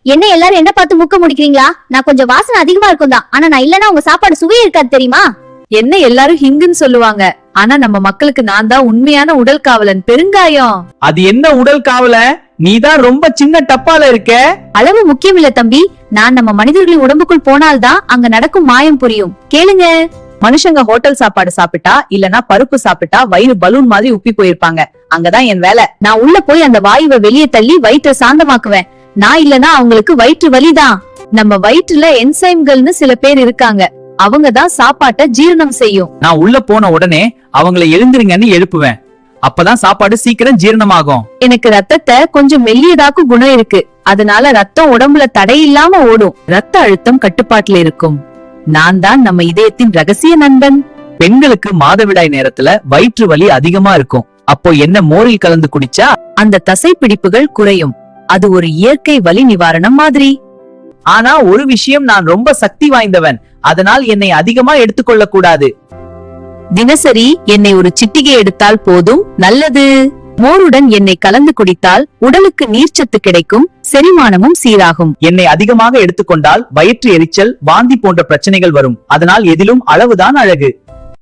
என்ன எல்லாரும் என்ன பார்த்து முக்க முடிக்கிறீங்களா? நான் கொஞ்சம் வாசனை அதிகமா இருக்கும் தான், ஆனா நான் இல்லனா உங்க சாப்பாடு சுவையே இருக்காது தெரியுமா? என்ன எல்லாரும் ஹிங்குன்னு சொல்லுவாங்க, ஆனா நம்ம மக்களுக்கு நான் தான் உண்மையான உடல் காவலன், பெருங்காயம். அது என்ன உடல் காவல? நீதான் ரொம்ப சின்ன டப்பால இருக்க. அளவு முக்கியம் இல்ல தம்பி, நான் நம்ம மனிதர்களின் உடம்புக்குள் போனால்தான் அங்க நடக்கும் மாயம் புரியும். கேளுங்க. மனுஷங்க ஹோட்டல் சாப்பாடு சாப்பிட்டா இல்லனா பருப்பு சாப்பிட்டா வயிறு பலூன் மாதிரி உப்பி போயிருப்பாங்க. அங்கதான் என் வேலை. நான் உள்ள போய் அந்த வாயுவை வெளியே தள்ளி வயிற்றை சாந்தமாக்குவேன். நான் இல்லனா அவங்களுக்கு வயிற்று வலிதான். நம்ம வயிற்றுல என்சைம்கள்னு சில பேர் இருக்காங்க, அவங்கதான் சாப்பாட்டை ஜீரணம் செய்யும். நான் உள்ள போன உடனே அவங்களை எழுந்திருங்கன்னு எழுப்புவேன். அப்பதான் சாப்பாடு சீக்கிரம் ஜீரணமாகும். எனக்கு ரத்தத்தை கொஞ்சம் மெல்லியதாக்கும் குணம் இருக்கு, அதனால ரத்தம் உடம்புல தடையில்லாம ஓடும். ரத்த அழுத்தம் கட்டுப்பாட்டுல இருக்கும். நான் தான் நம்ம இதயத்தின் ரகசிய நண்பன். பெண்களுக்கு மாதவிடாய் நேரத்துல வயிற்று வலி அதிகமா இருக்கும். அப்போ என்ன மோரில் கலந்து குடிச்சா அந்த தசை பிடிப்புகள் குறையும். அது ஒரு இயற்கை வலி நிவாரணம் மாதிரி. ஆனா ஒரு விஷயம், நான் ரொம்ப சக்தி வாய்ந்தவன், அதனால் என்னை அதிகமா எடுத்துக்கொள்ள கூடாது. தினசரி என்னை ஒரு சிட்டிகை எடுத்தால் போதும், நல்லது. மோருடன் எண்ணெய் கலந்து குடித்தால் உடலுக்கு நீர்ச்சத்து கிடைக்கும், செரிமானமும் சீராகும். என்னை அதிகமாக எடுத்துக்கொண்டால் வயிற்று எரிச்சல், வாந்தி போன்ற பிரச்சனைகள் வரும். அதனால் எதிலும் அளவுதான் அழகு.